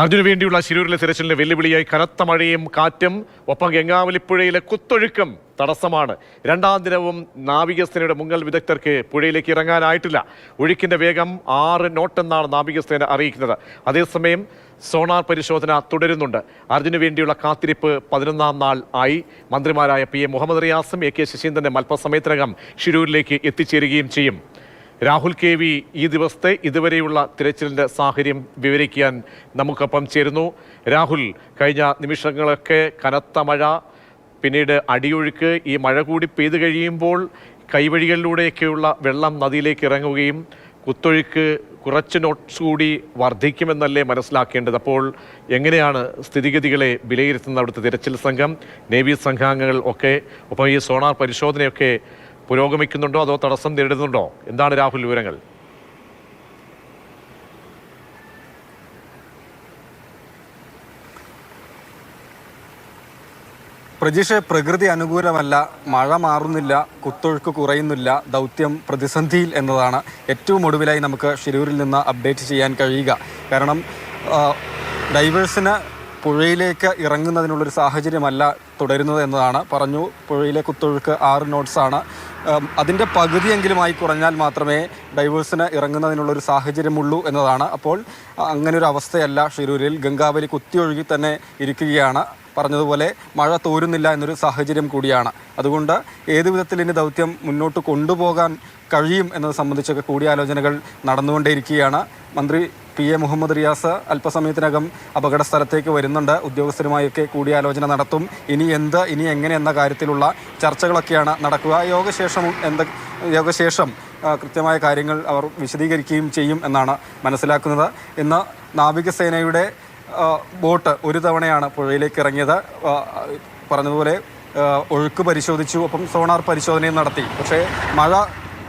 അർജുന് വേണ്ടിയുള്ള ശിരൂരിലെ തിരച്ചിലിന് വെല്ലുവിളിയായി കനത്ത മഴയും കാറ്റും ഒപ്പം ഗംഗാവലിപ്പുഴയിലെ കുത്തൊഴുക്കും തടസ്സമാണ്. രണ്ടാം ദിനവും നാവികസേനയുടെ മുങ്ങൽ വിദഗ്ധർക്ക് പുഴയിലേക്ക് ഇറങ്ങാനായിട്ടില്ല. ഒഴുക്കിന്റെ വേഗം 6 നോട്ട് എന്നാണ് നാവികസേന അറിയിക്കുന്നത്. അതേസമയം സോണാർ പരിശോധന തുടരുന്നുണ്ട്. അർജുന് വേണ്ടിയുള്ള കാത്തിരിപ്പ് 11ാം നാൾ ആയി. മന്ത്രിമാരായ PM മുഹമ്മദ് റിയാസും AK ശശീന്ദ്രനും അല്പസമയത്തിനകം ശിരൂരിലേക്ക് എത്തിച്ചേരുകയും ചെയ്യും. രാഹുൽ KV ഈ ദിവസത്തെ ഇതുവരെയുള്ള തിരച്ചിലിൻ്റെ സാഹചര്യം വിവരിക്കാൻ നമുക്കൊപ്പം ചേരുന്നു. രാഹുൽ, കഴിഞ്ഞ നിമിഷങ്ങളൊക്കെ കനത്ത മഴ, പിന്നീട് അടിയൊഴുക്ക്, ഈ മഴ കൂടി പെയ്തു കഴിയുമ്പോൾ കൈവഴികളിലൂടെയൊക്കെയുള്ള വെള്ളം നദിയിലേക്ക് ഇറങ്ങുകയും കുത്തൊഴുക്ക് കുറച്ച് നോട്ട്സ് കൂടി വർദ്ധിക്കുമെന്നല്ലേ മനസ്സിലാക്കേണ്ടത്? അപ്പോൾ എങ്ങനെയാണ് സ്ഥിതിഗതികളെ വിലയിരുത്തുന്ന അവിടുത്തെ തിരച്ചിൽ സംഘം, നേവി സംഘാംഗങ്ങൾ ഒക്കെ, ഒപ്പം ഈ സോണാർ പരിശോധനയൊക്കെ പുരോഗമിക്കുന്നുണ്ടോ അതോ തടസ്സം നേരിടുന്നുണ്ടോ? എന്താണ് രാഹുൽ വിവരങ്ങൾ? പ്രജീഷ്, പ്രകൃതി അനുകൂലമല്ല, മഴ മാറുന്നില്ല, കുത്തൊഴുക്ക് കുറയുന്നില്ല, ദൗത്യം പ്രതിസന്ധിയിൽ എന്നതാണ് ഏറ്റവും ഒടുവിലായി നമുക്ക് ശിരൂരിൽ നിന്ന് അപ്ഡേറ്റ് ചെയ്യാൻ കഴിയുക. കാരണം ഡൈവേഴ്സിന് പുഴയിലേക്ക് ഇറങ്ങുന്നതിനുള്ളൊരു സാഹചര്യമല്ല തുടരുന്നത് എന്നതാണ് പറഞ്ഞു. പുഴയിലെ കുത്തൊഴുക്ക് 6 നോട്ട്സാണ്. അതിൻ്റെ പകുതിയെങ്കിലുമായി കുറഞ്ഞാൽ മാത്രമേ ഡൈവേഴ്സിന് ഇറങ്ങുന്നതിനുള്ളൊരു സാഹചര്യമുള്ളൂ എന്നതാണ്. അപ്പോൾ അങ്ങനൊരു അവസ്ഥയല്ല ശിരൂരിൽ. ഗംഗാവലി കുത്തിയൊഴുകി തന്നെ ഇരിക്കുകയാണ്. പറഞ്ഞതുപോലെ മഴ തോരുന്നില്ല എന്നൊരു സാഹചര്യം കൂടിയാണ്. അതുകൊണ്ട് ഏതു വിധത്തിൽ ഇനി ദൗത്യം മുന്നോട്ട് കൊണ്ടുപോകാൻ കഴിയും എന്നത് സംബന്ധിച്ചൊക്കെ കൂടിയാലോചനകൾ നടന്നുകൊണ്ടേയിരിക്കുകയാണ്. മന്ത്രി PM മുഹമ്മദ് റിയാസ് അല്പസമയത്തിനകം അപകട സ്ഥലത്തേക്ക് വരുന്നുണ്ട്. ഉദ്യോഗസ്ഥരുമായൊക്കെ കൂടിയാലോചന നടത്തും. ഇനി എങ്ങനെ എന്ന കാര്യത്തിലുള്ള ചർച്ചകളൊക്കെയാണ് നടക്കുക. യോഗശേഷം കൃത്യമായ കാര്യങ്ങൾ അവർ വിശദീകരിക്കുകയും ചെയ്യും എന്നാണ് മനസ്സിലാക്കുന്നത്. ഇന്ന് നാവികസേനയുടെ ബോട്ട് ഒരു തവണയാണ് പുഴയിലേക്ക് ഇറങ്ങിയത്. പറഞ്ഞതുപോലെ ഒഴുക്ക് പരിശോധിച്ചു, ഒപ്പം സോണാർ പരിശോധനയും നടത്തി. പക്ഷേ മഴ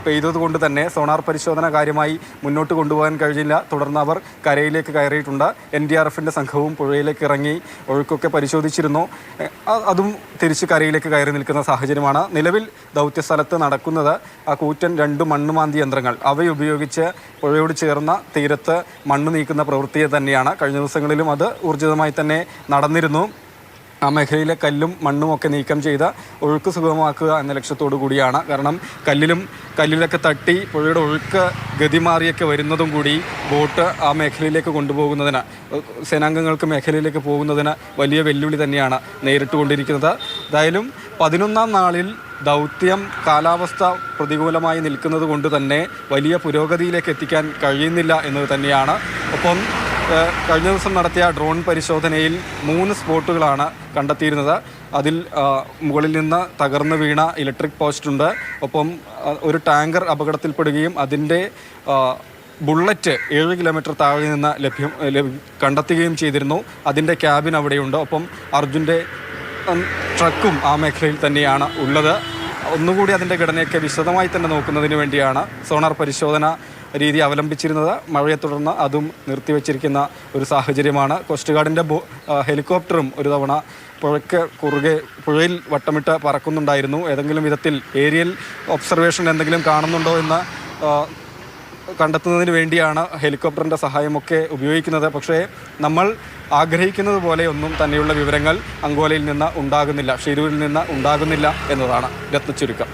പെയ്തതുകൊണ്ട് തന്നെ സോണാർ പരിശോധന കാര്യമായി മുന്നോട്ട് കൊണ്ടുപോകാൻ കഴിഞ്ഞില്ല. തുടർന്ന് അവർ കരയിലേക്ക് കയറിയിട്ടുണ്ട്. NDRFൻ്റെ സംഘവും പുഴയിലേക്ക് ഇറങ്ങി ഒഴുക്കൊക്കെ പരിശോധിച്ചിരുന്നു. അതും തിരിച്ച് കരയിലേക്ക് കയറി നിൽക്കുന്ന സാഹചര്യമാണ് നിലവിൽ ദൗത്യസ്ഥലത്ത് നടക്കുന്നത്. ആ കൂറ്റൻ 2 മണ്ണുമാന്തി യന്ത്രങ്ങൾ അവയുപയോഗിച്ച് പുഴയോട് ചേർന്ന തീരത്ത് മണ്ണ് നീക്കുന്ന പ്രവൃത്തിയെ തന്നെയാണ്. കഴിഞ്ഞ ദിവസങ്ങളിലും അത് ഊർജിതമായി തന്നെ നടന്നിരുന്നു. ആ മേഖലയിലെ കല്ലും മണ്ണും ഒക്കെ നീക്കം ചെയ്ത് ഒഴുക്ക് സുഗമമാക്കുക എന്ന ലക്ഷ്യത്തോടു കൂടിയാണ്. കാരണം കല്ലിലൊക്കെ തട്ടി പുഴയുടെ ഒഴുക്ക് ഗതി മാറിയൊക്കെ വരുന്നതും കൂടി ബോട്ട് ആ മേഖലയിലേക്ക് കൊണ്ടുപോകുന്നതിന്, സേനാംഗങ്ങൾക്ക് മേഖലയിലേക്ക് പോകുന്നതിന് വലിയ വെല്ലുവിളി തന്നെയാണ് നേരിട്ട് കൊണ്ടിരിക്കുന്നത്. എന്തായാലും 11ാം നാളിൽ ദൗത്യം കാലാവസ്ഥ പ്രതികൂലമായി നിൽക്കുന്നത് കൊണ്ട് തന്നെ വലിയ പുരോഗതിയിലേക്ക് എത്തിക്കാൻ കഴിയുന്നില്ല എന്നത് തന്നെയാണ്. ഒപ്പം കഴിഞ്ഞ ദിവസം നടത്തിയ ഡ്രോൺ പരിശോധനയിൽ 3 സ്പോട്ടുകളാണ് കണ്ടെത്തിയിരുന്നത്. അതിൽ മുകളിൽ നിന്ന് തകർന്നു വീണ ഇലക്ട്രിക് പോസ്റ്റ് ഉണ്ട്. ഒപ്പം ഒരു ടാങ്കർ അപകടത്തിൽപ്പെടുകയും അതിൻ്റെ ബുള്ളറ്റ് 7 കിലോമീറ്റർ താഴെ നിന്ന് കണ്ടെത്തുകയും ചെയ്തിരുന്നു. അതിൻ്റെ ക്യാബിൻ അവിടെയുണ്ട്. ഒപ്പം അർജുൻ്റെ ട്രക്കും ആ മേഖലയിൽ തന്നെയാണ് ഉള്ളത്. ഒന്നുകൂടി അതിൻ്റെ ഘടനയൊക്കെ വിശദമായി തന്നെ നോക്കുന്നതിന് വേണ്ടിയാണ് സോണാർ പരിശോധന രീതി അവലംബിച്ചിരുന്നത്. മഴയെ തുടർന്ന് അതും നിർത്തിവെച്ചിരിക്കുന്ന ഒരു സാഹചര്യമാണ്. കോസ്റ്റ് ഗാർഡിൻ്റെ ഹെലികോപ്റ്ററും ഒരു തവണ പുഴയിൽ വട്ടമിട്ട് പറക്കുന്നുണ്ടായിരുന്നു. ഏതെങ്കിലും വിധത്തിൽ ഏരിയൽ ഒബ്സർവേഷൻ എന്തെങ്കിലും കാണുന്നുണ്ടോ എന്ന് കണ്ടെത്തുന്നതിന് വേണ്ടിയാണ് ഹെലികോപ്റ്ററിൻ്റെ സഹായമൊക്കെ ഉപയോഗിക്കുന്നത്. പക്ഷേ നമ്മൾ ആഗ്രഹിക്കുന്നത് പോലെ ഒന്നും തന്നെയുള്ള വിവരങ്ങൾ അങ്കോലയിൽ നിന്ന് ഉണ്ടാകുന്നില്ല, ഷിരൂരിൽ നിന്ന് ഉണ്ടാകുന്നില്ല എന്നതാണ് രത്നച്ചുരുക്കം.